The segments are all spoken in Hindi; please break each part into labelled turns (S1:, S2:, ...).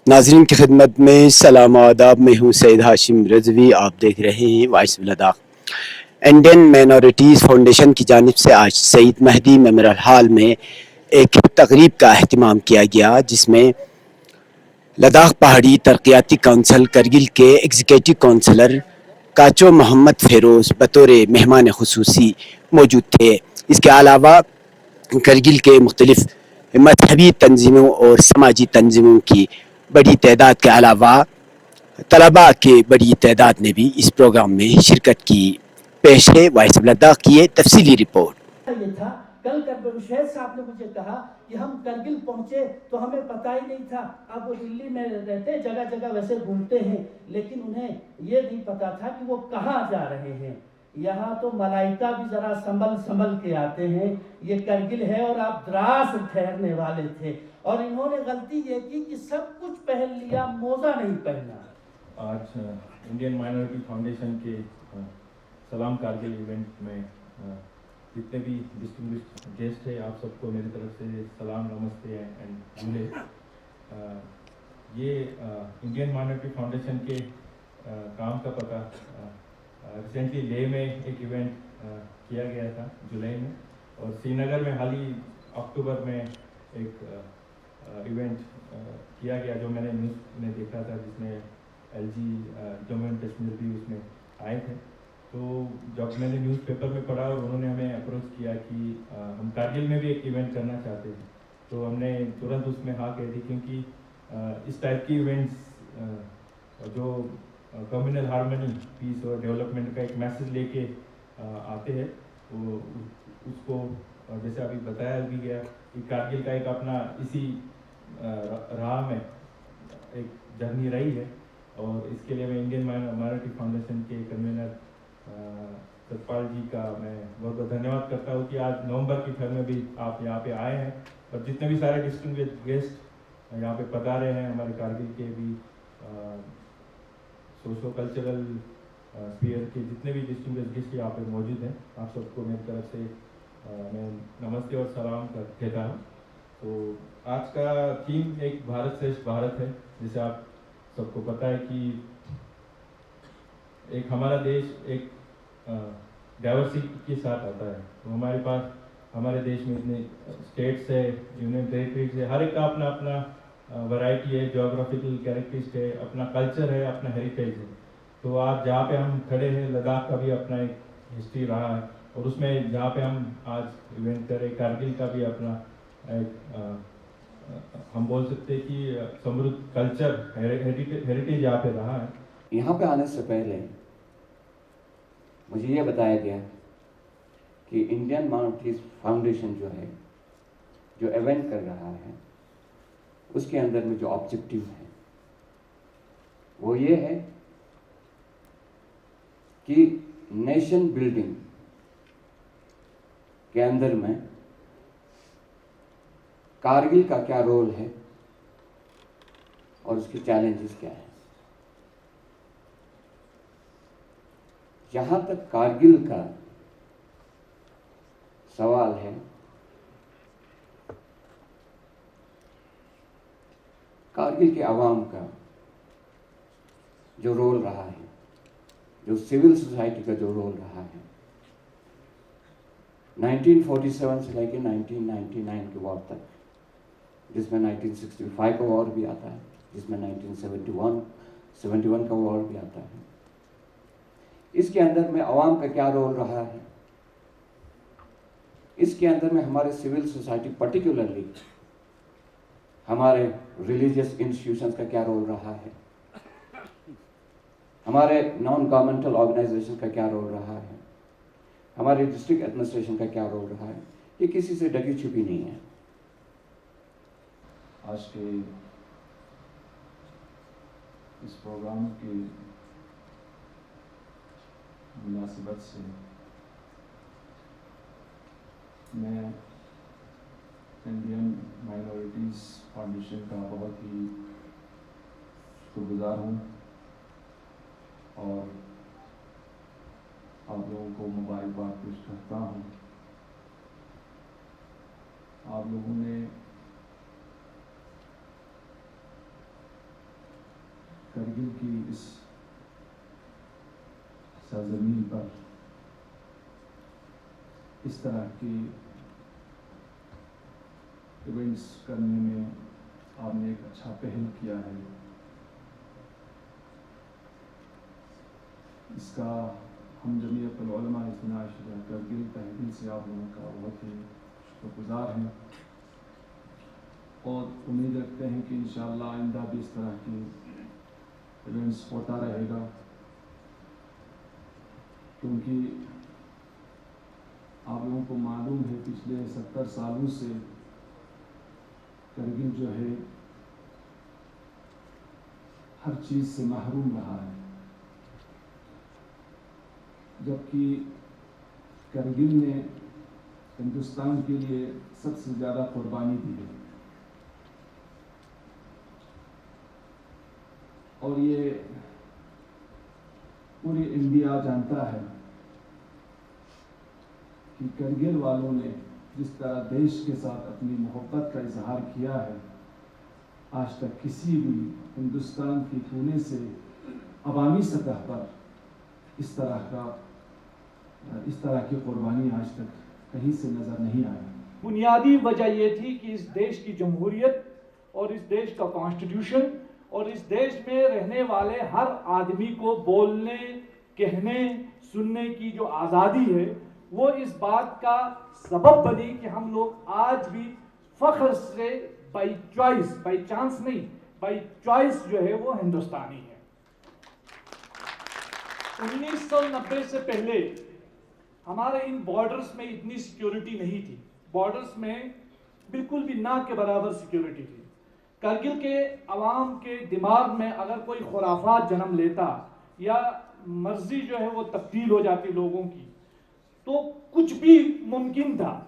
S1: नाजरीन की खिदमत में सलाम आदाब। मैं हूँ सैयद हाशिम रजवी। आप देख रहे हैं voice of Ladakh. Indian minorities foundation की जानिब से आज सईद महदी मेमोरियल हॉल में एक तकरीब का अहतमाम किया गया, जिसमें लद्दाख पहाड़ी तरक्याती काउंसिल करगिल के एग्जीक्यूटिव काउंसलर काचो मोहम्मद फेरोज बतौर मेहमान खुसूसी मौजूद थे। इसके अलावा करगिल के मुख्तलिफ मजहबी तंजीमों और समाजी तंजीमों की बड़ी तादाद के अलावा तलबा के बड़ी तादाद ने भी इस प्रोग्राम में शिरकत की। पेश है वॉइस ऑफ लद्दाख की ये तफसीली रिपोर्ट।
S2: ये था कल शहर साहब ने मुझे कहा कि हम करगिल पहुंचे तो हमें पता ही नहीं था। अब वो दिल्ली में रहते, जगह जगह वैसे घूमते हैं, लेकिन उन्हें ये नहीं पता था कि वो कहाँ जा रहे हैं। यहाँ तो मलाइका भी जरा संभल संभल के आते हैं। ये करगिल है और आप द्रास ठहरने वाले थे, और इन्होंने गलती ये की कि सब कुछ पहन लिया, मोजा नहीं पहना।
S3: आज इंडियन माइनॉरिटी फाउंडेशन के सलाम कारगिल इवेंट में जितने भी डिस्टिंग्विश्ड गेस्ट है, आप सबको मेरी तरफ से सलाम, नमस्ते एंड झूले। ये इंडियन माइनॉरिटी फाउंडेशन के काम का पता रिसेंटली लेह में एक इवेंट किया गया था जुलाई में, और श्रीनगर में हाल ही अक्टूबर में एक इवेंट किया गया जो मैंने न्यूज़ में देखा था, जिसमें LG जम्मू एंड कश्मीर भी उसमें आए थे। तो जब मैंने न्यूज़पेपर में पढ़ा और उन्होंने हमें अप्रोच किया कि हम कारगिल में भी एक इवेंट करना चाहते थे, तो हमने तुरंत उसमें हाँ कह दी, क्योंकि इस टाइप की इवेंट्स जो कम्युनल हार्मनी, पीस और डेवलपमेंट का एक मैसेज लेके आते हैं, वो उसको जैसे अभी बताया भी गया कि कारगिल का एक अपना इसी राह में एक जर्नी रही है। और इसके लिए मैं इंडियन माइनॉरिटी फाउंडेशन के कन्वीनर सतपाल जी का मैं बहुत बहुत धन्यवाद करता हूँ कि आज नवंबर की फर में भी आप यहाँ पे आए हैं, और जितने भी सारे डिस्टिंग्विश्ड गेस्ट यहाँ पे पधारे हैं, हमारे कारगिल के भी सोशो कल्चरल स्फीयर के जितने भी डिस्टिंग्विश्ड गेस्ट यहाँ पे मौजूद हैं, आप सबको मेरी तरफ से मैं नमस्ते और सलाम कहता हूँ। तो आज का थीम एक भारत श्रेष्ठ भारत है। जैसे आप सबको पता है कि एक हमारा देश एक डाइवर्सिटी के साथ आता है। तो हमारे पास हमारे देश में इतने स्टेट्स है, यूनियन टेरिटरीज है, हर एक का अपना अपना वैरायटी है, ज्योग्राफिकल कैरेक्टरिस्टिक है, अपना कल्चर है, अपना हेरिटेज है। तो आज जहाँ पे हम खड़े हैं, लद्दाख का भी अपना एक हिस्ट्री रहा है, और उसमें जहाँ पे हम आज इवेंट करें, कारगिल का भी अपना एक हम बोल सकते हैं कि समृद्ध कल्चर हेरिटेज यहाँ पे रहा है।
S4: यहाँ पे आने से पहले मुझे ये बताया गया कि इंडियन माइनॉरिटीज फाउंडेशन जो है, जो इवेंट कर रहा है, उसके अंदर में जो ऑब्जेक्टिव है वो ये है कि नेशन बिल्डिंग के अंदर में कारगिल का क्या रोल है और उसके चैलेंजेस क्या है। जहां तक कारगिल का सवाल है, कारगिल के आवाम का जो रोल रहा है, जो सिविल सोसाइटी का जो रोल रहा है, 1947 से लेकर 1999 के वॉर तक, जिसमें 1965 का वॉर भी आता है, जिसमें 1971 का वॉर भी आता है, इसके अंदर में आवाम का क्या रोल रहा है, इसके अंदर में हमारे सिविल सोसाइटी, पर्टिकुलरली हमारे रिलीजियस इंस्टीट्यूशंस का क्या रोल रहा है, हमारे नॉन गवर्नमेंटल ऑर्गेनाइजेशन का क्या रोल रहा है, हमारे डिस्ट्रिक्ट एडमिनिस्ट्रेशन का क्या रोल रहा है, ये किसी से ढकी छुपी नहीं है।
S5: आज के इस प्रोग्राम की मुनासिबत से मैं इंडियन माइनॉरिटीज़ फाउंडेशन का बहुत ही शुक्रगुजार हूँ, और आप लोगों को मुबारकबाद पेश करता हूँ। आप लोगों ने करगिल की इस सरजमीन पर इस तरह के इवेंट्स करने में आपने एक अच्छा पहल किया है। इसका हम जमीयतुल उलमा इत्तेहाद शुरा करगिल तहसील से आप लोगों का बहुत ही शुक्रगुजार हैं और उम्मीद रखते हैं कि इंशाअल्लाह आइंदा भी इस तरह की इवेंट्स होता रहेगा, क्योंकि आप लोगों को मालूम है पिछले 70 सालों से करगिल जो है हर चीज़ से महरूम रहा है, जबकि करगिल ने हिंदुस्तान के लिए सबसे ज़्यादा कुर्बानी दी है। और ये पूरी इंडिया जानता है कि करगिल वालों ने जिस तरह देश के साथ अपनी मोहब्बत का इजहार किया है, आज तक किसी भी हिंदुस्तान के कोने से अवामी सतह पर इस तरह की कुर्बानी आज तक कहीं से नज़र नहीं आई।
S6: बुनियादी वजह ये थी कि इस देश की जमहूरियत और इस देश का कॉन्स्टिट्यूशन और इस देश में रहने वाले हर आदमी को बोलने, कहने, सुनने की जो आज़ादी है वो इस बात का सबब बनी कि हम लोग आज भी फख्र से बाई चॉइस, बाई चांस नहीं, बाई चॉइस जो है वो हिंदुस्तानी है। 1990 से पहले हमारे इन बॉर्डर्स में इतनी सिक्योरिटी नहीं थी। बॉर्डर्स में बिल्कुल भी ना के बराबर सिक्योरिटी थी। करगिल के अवाम के दिमाग में अगर कोई खुराफात जन्म लेता या मर्जी जो है वो तब्दील हो जाती लोगों की, तो कुछ भी मुमकिन था।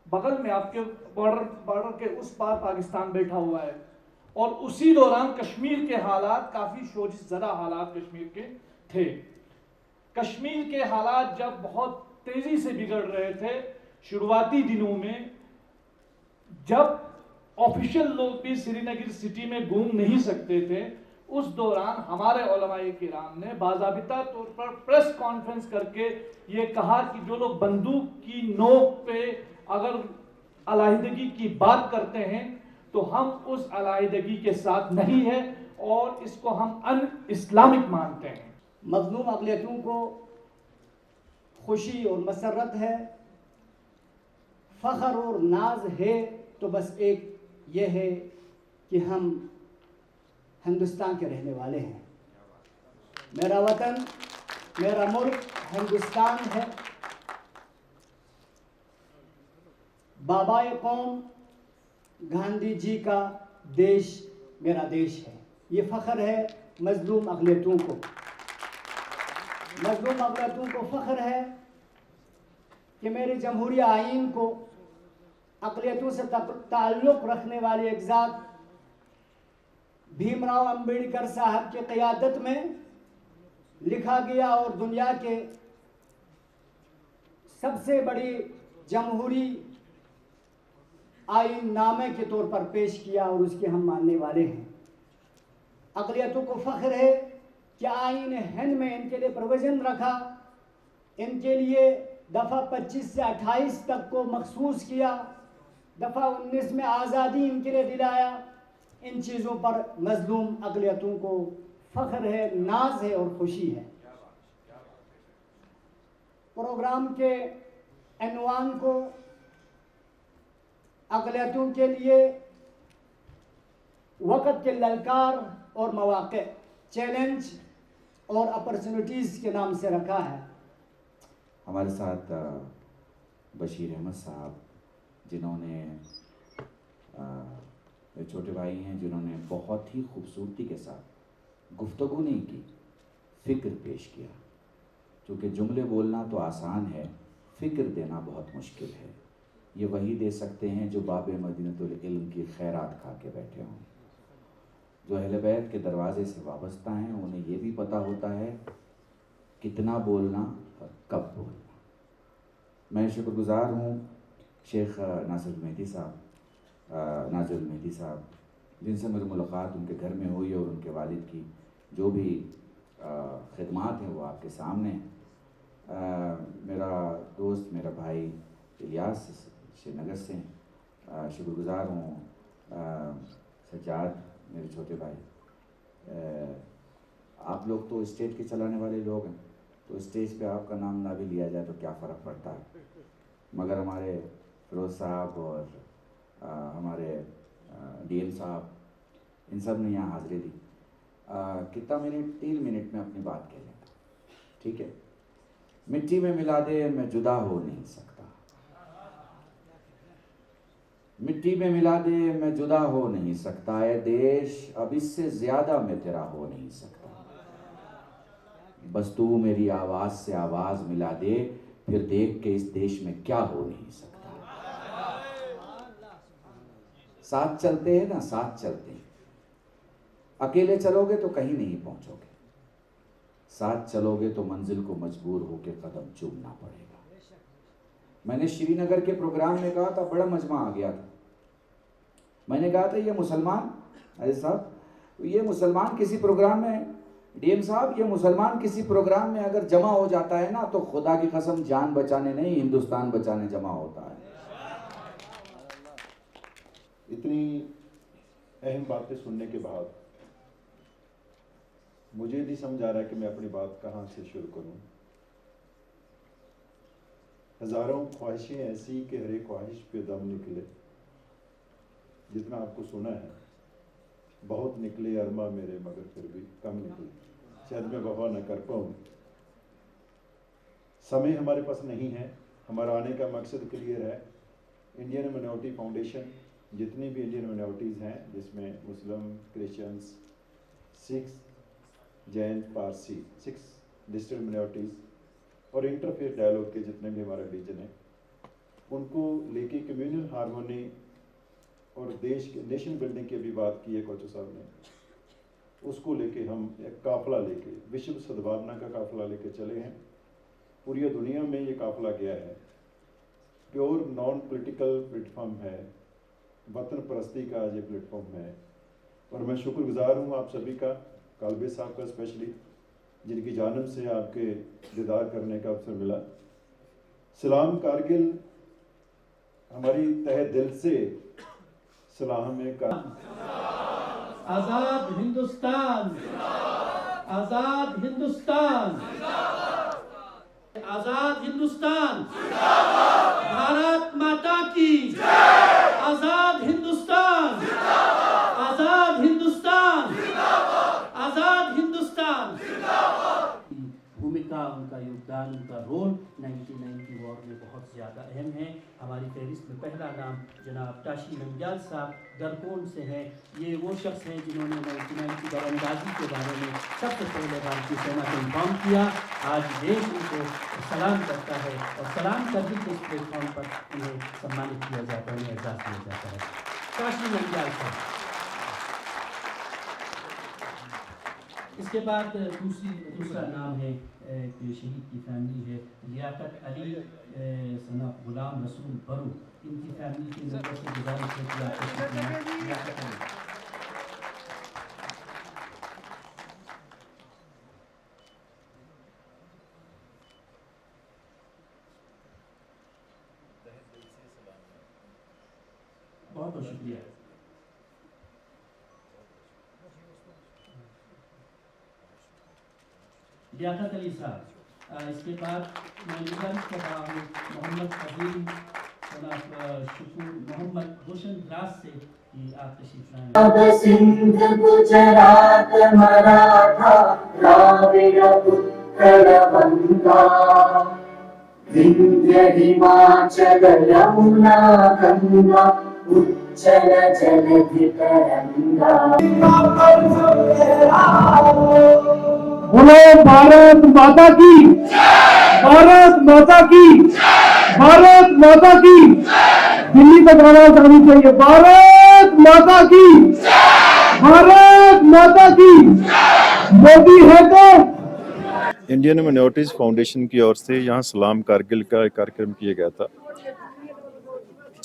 S6: बगल में आपके बॉर्डर के उस पार पाकिस्तान बैठा हुआ है और उसी दौरान कश्मीर के हालात काफ़ी शोरशज़दा हालात कश्मीर के थे। कश्मीर के हालात जब बहुत तेज़ी से बिगड़ रहे थे शुरुआती दिनों में, जब ऑफिशियल लोग भी श्रीनगर सिटी में घूम नहीं सकते थे, उस दौरान हमारे उलमाए किराम ने बाज़ाबिता तौर पर प्रेस कॉन्फ्रेंस करके ये कहा कि जो लोग बंदूक की नोक पे अगर अलहदगी की बात करते हैं तो हम उस अलहदगी के साथ नहीं है और इसको हम अन इस्लामिक मानते हैं।
S7: मज़लूम अक़लियतों को खुशी और मसरत है, फ़ख्र और नाज है तो बस एक ये है कि हम हिंदुस्तान के रहने वाले हैं। मेरा वतन, मेरा मुल्क हिंदुस्तान है। बाबाए कौम गांधी जी का देश मेरा देश है। ये फ़ख्र है मज़लूम अक़लियतों को। मज़लूम अक़लियतों को फ़ख्र है कि मेरे जमहूरी आईन को अक़लियतों से ताल्लुक़ रखने वाले एक ज़ात भीमराव अम्बेडकर साहब की क़यादत में लिखा गया और दुनिया के सबसे बड़ी जमहूरी आईन नामे के तौर पर पेश किया और उसके हम मानने वाले हैं। अक़लियतों को फ़ख्र है कि आईन हिंद में इनके लिए प्रोविज़न रखा, इनके लिए दफ़ा 25 से 28 तक को मखसूस किया, दफ़ा 19 में आज़ादी इनके लिए दिलाया। इन चीज़ों पर मज़लूम अक़लियतों को फ़ख्र है, नाज है और खुशी है। प्रोग्राम के अनवान को अक़लियतों के लिए वक़्त के ललकार और मौक़े, चैलेंज और अपॉर्चुनिटीज़ के नाम से रखा है।
S8: हमारे साथ बशीर अहमद साहब, जिन्होंने छोटे भाई हैं, जिन्होंने बहुत ही खूबसूरती के साथ गुफ्तगू नहीं की, फ़िक्र पेश किया। क्योंकि जुमले बोलना तो आसान है, फ़िक्र देना बहुत मुश्किल है। ये वही दे सकते हैं जो बाबे मदीनतुल इल्म की खैरात खा के बैठे हों। जो अहले बैत के दरवाज़े से वाबस्ता हैं, उन्हें ये भी पता होता है कितना बोलना और कब बोलना। मैं शुक्रगुज़ार हूँ शेख नाज़िर मेहदी साहब, जिनसे मुझे मुलाकात उनके घर में हुई और उनके वालिद की जो भी खिदमात हैं वो आपके सामने हैं। मेरा दोस्त, मेरा भाई इलियास श्रीनगर से शुक्रगुजार हूँ। सज्जाद मेरे छोटे भाई, आप लोग तो स्टेट के चलाने वाले लोग हैं, तो स्टेज पे आपका नाम ना भी लिया जाए तो क्या फ़र्क पड़ता है, मगर हमारे फिरोज़ साहब और हमारे डीएम साहब, इन सब ने यहाँ हाज़िरी दी। कितना मिनट, 3 मिनट में अपनी बात कह लेता, ठीक है। मिट्टी में मिला दे मैं जुदा हो नहीं सकता, मिट्टी में मिला दे मैं जुदा हो नहीं सकता, है देश अब इससे ज़्यादा मैं तेरा हो नहीं सकता, बस तू मेरी आवाज़ से आवाज़ मिला दे, फिर देख के इस देश में क्या हो नहीं सकता। साथ चलते हैं ना, साथ चलते हैं, अकेले चलोगे तो कहीं नहीं पहुंचोगे, साथ चलोगे तो मंजिल को मजबूर होकर कदम चूमना पड़ेगा। मैंने श्रीनगर के प्रोग्राम में कहा था, बड़ा मजमा आ गया था। मैंने कहा था ये मुसलमान, अरे साहब ये मुसलमान किसी प्रोग्राम में, डीएम साहब ये मुसलमान किसी प्रोग्राम में अगर जमा हो जाता है ना, तो खुदा की कसम जान बचाने नहीं, हिंदुस्तान बचाने जमा होता है।
S9: इतनी अहम बातें सुनने के बाद मुझे नहीं समझ आ रहा कि मैं अपनी बात कहाँ से शुरू करूँ। हजारों ख्वाहिशें ऐसी कि हर एक ख्वाहिश पे दम निकले, जितना आपको सुना है बहुत निकले अरमा मेरे, मगर फिर भी कम निकले, शायद मैं वफा न कर पाऊँ। समय हमारे पास नहीं है, हमारा आने का मकसद क्लियर है। इंडियन माइनॉरिटी फाउंडेशन जितनी भी इंडियन माइनॉरिटीज़ हैं, जिसमें Muslim, Christians, Sikhs, Jain, Parsi, 6 district minorities और इंटरफेथ डायलॉग के जितने भी हमारा रीजन है, उनको लेके कम्युनल हारमोनी और देश के नेशन बिल्डिंग की भी बात की है कोचो साहब ने, उसको लेके हम एक काफ़िला लेके विश्व सद्भावना का काफ़िला लेके चले हैं। पूरी दुनिया में ये काफ़िला गया है, प्योर नॉन पॉलिटिकल प्लेटफॉर्म है, वतन परस्ती का आज ये प्लेटफॉर्म है। और मैं शुक्रगुजार हूँ आप सभी का, कालबे साहब का स्पेशली, जिनकी जानिब से आपके दीदार करने का अवसर मिला। सलाम कारगिल, हमारी तहे दिल से सलाम है का।
S2: आजाद हिंदुस्तान, आजाद हिंदुस्तान, आजाद हिंदुस्तान, भारत माता की, आजाद हिंदुस्तान, आजाद हिंदुस्तान, आजाद हिंदुस्तान। भूमिका, उनका योगदान, उनका रोल 1990 वॉर में बहुत ज़्यादा अहम है। हमारी फहरिस्त में पहला नाम जनाब टाशी नंग्याल साहब दरकोन से हैं। ये वो शख्स हैं जिन्होंने 1990 दरअंदाजी के बारे में सबसे पहले भारतीय सेना को इन्फॉर्म किया। आज देश उनको सलाम करता है और सलाम करके के इस प्लेटफॉर्म पर उन्हें सम्मानित किया जाता है, उन्हें एहसास किया जाता है। टाशी नंग्याल साहब। इसके बाद दूसरा नाम है कि शहीद की फैमिली है लियाकत अली सना गुलाम रसूल बरू। इनकी फैमिली के मेंबर से गुजारिश है कि आप लियाकत अली। बहुत बहुत शुक्रिया। लियाकत अली साहब। इसके बाद मैं गुजारिश कर रहा हूँ मोहम्मद अजीम जनाब शुक्र मोहम्मद रोशन ग्रास से कि आप तशरीफ लाएं।
S10: सिंध गुजरात मराठा द्राविड़ उत्कल बंगा विंध्य हिमाचल यमुना गंगा उच्चल जलधि तरंगा।
S6: बोलो भारत माता की, भारत माता की, भारत माता की। दिल्ली तक आवाज आनी चाहिए, भारत माता की, भारत माता की। मोदी है तो।
S9: इंडियन माइनॉरिटीज़ फाउंडेशन की ओर से यहाँ सलाम कारगिल का एक कार्यक्रम किया गया था।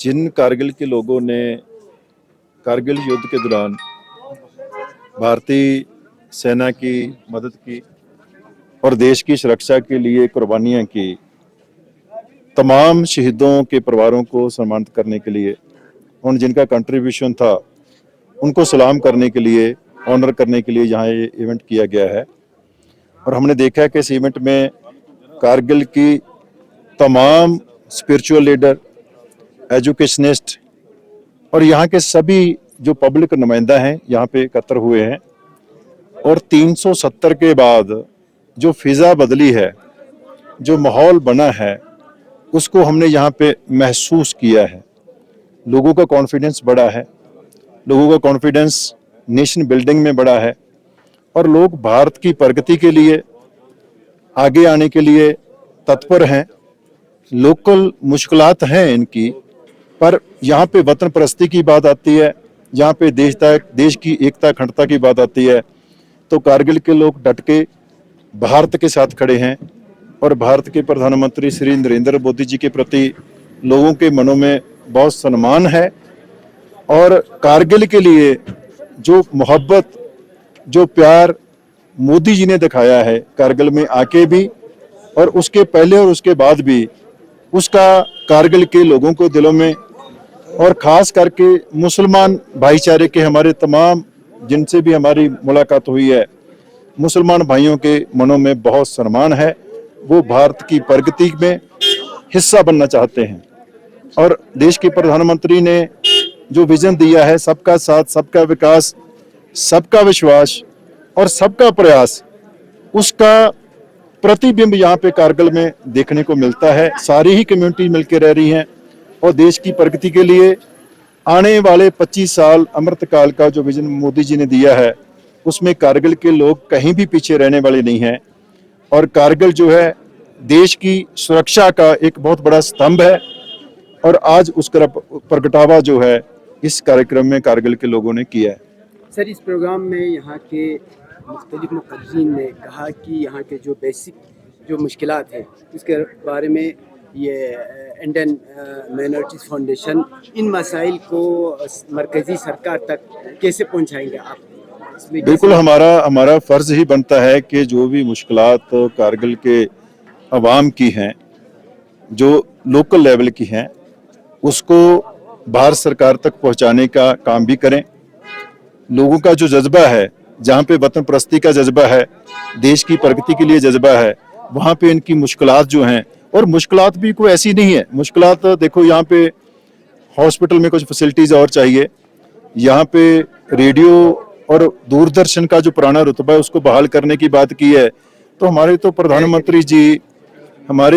S9: जिन कारगिल के लोगों ने कारगिल युद्ध के दौरान भारतीय सेना की मदद की और देश की सुरक्षा के लिए कुर्बानियां की, तमाम शहीदों के परिवारों को सम्मानित करने के लिए, उन जिनका कंट्रीब्यूशन था उनको सलाम करने के लिए, ऑनर करने के लिए यहाँ ये इवेंट किया गया है। और हमने देखा है कि इस इवेंट में कारगिल की तमाम स्पिरिचुअल लीडर, एजुकेशनिस्ट और यहाँ के सभी जो पब्लिक नुमाइंदा हैं यहाँ पे एकत्र हुए हैं। और 370 के बाद जो फिज़ा बदली है, जो माहौल बना है, उसको हमने यहाँ पे महसूस किया है। लोगों का कॉन्फिडेंस बढ़ा है, लोगों का कॉन्फिडेंस नेशन बिल्डिंग में बढ़ा है और लोग भारत की प्रगति के लिए आगे आने के लिए तत्पर हैं। लोकल मुश्किलात हैं इनकी, पर यहाँ पे वतन परस्ती की बात आती है, यहाँ पे देश की एकता अखंडता की बात आती है, तो कारगिल के लोग डट के भारत के साथ खड़े हैं। और भारत के प्रधानमंत्री श्री नरेंद्र मोदी जी के प्रति लोगों के मनों में बहुत सम्मान है। और कारगिल के लिए जो मोहब्बत, जो प्यार मोदी जी ने दिखाया है कारगिल में आके भी, और उसके पहले और उसके बाद भी, उसका कारगिल के लोगों को दिलों में और ख़ास करके मुसलमान भाईचारे के हमारे तमाम जिनसे भी हमारी मुलाकात हुई है, मुसलमान भाइयों के मनों में बहुत सम्मान है। वो भारत की प्रगति में हिस्सा बनना चाहते हैं। और देश के प्रधानमंत्री ने जो विजन दिया है, सबका साथ, सबका विकास, सबका विश्वास और सबका प्रयास, उसका प्रतिबिंब यहाँ पे कारगिल में देखने को मिलता है। सारी ही कम्युनिटी मिलकर रह रही हैं और देश की प्रगति के लिए आने वाले 25 साल अमृतकाल का जो विजन मोदी जी ने दिया है, उसमें कारगिल के लोग कहीं भी पीछे रहने वाले नहीं हैं। और कारगिल जो है देश की सुरक्षा का एक बहुत बड़ा स्तंभ है और आज उसका प्रगटावा जो है इस कार्यक्रम में कारगिल के लोगों ने किया है।
S1: सर, इस प्रोग्राम में यहाँ के मुख्तलिफ मुक़र्रिरीन ने कहा कि यहाँ के जो बेसिक जो मुश्किलात हैं उसके बारे में ये इंडियन माइनॉरिटीज़ फाउंडेशन इन मसाइल को मरकज़ी सरकार तक कैसे पहुँचाएंगे आप?
S9: बिल्कुल, हमारा फ़र्ज़ ही बनता है कि जो भी मुश्किलात कारगिल के अवाम की हैं, जो लोकल लेवल की हैं, उसको भारत सरकार तक पहुंचाने का काम भी करें। लोगों का जो जज्बा है, जहाँ पे वतन परस्ती का जज्बा है, देश की प्रगति के लिए जज्बा है, वहाँ पे इनकी मुश्किलात जो हैं, और मुश्किलात भी कोई ऐसी नहीं है। मुश्किलात देखो, यहाँ पे हॉस्पिटल में कुछ फैसिलिटीज़ और चाहिए, यहाँ पे रेडियो और दूरदर्शन का जो पुराना रुतबा है उसको बहाल करने की बात की है। तो हमारे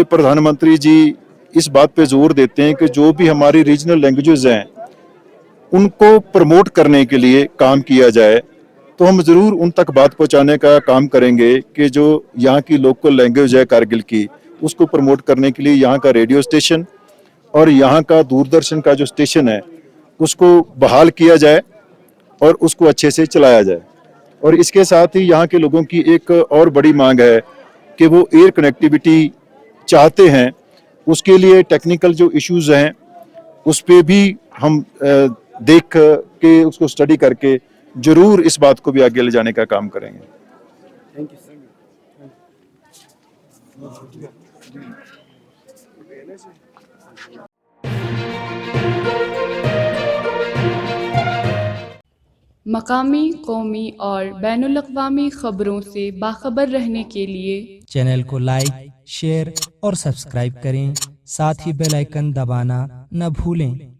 S9: प्रधानमंत्री जी इस बात पे जोर देते हैं कि जो भी हमारी रीजनल लैंग्वेजेस हैं उनको प्रमोट करने के लिए काम किया जाए। तो हम ज़रूर उन तक बात पहुंचाने का काम करेंगे कि जो यहाँ की लोकल लैंग्वेज है कारगिल की, उसको प्रमोट करने के लिए यहाँ का रेडियो स्टेशन और यहाँ का दूरदर्शन का जो स्टेशन है उसको बहाल किया जाए और उसको अच्छे से चलाया जाए। और इसके साथ ही यहाँ के लोगों की एक और बड़ी मांग है कि वो एयर कनेक्टिविटी चाहते हैं। उसके लिए टेक्निकल जो इश्यूज़ हैं उस पे भी हम देख के उसको स्टडी करके ज़रूर इस बात को भी आगे ले जाने का काम करेंगे।
S1: Thank you sir.
S11: मकामी, कौमी और बैनुल-अक़वामी ख़बरों से बाखबर रहने के लिए
S12: चैनल को लाइक, शेयर और सब्सक्राइब करें। साथ ही बेल आइकन दबाना न भूलें।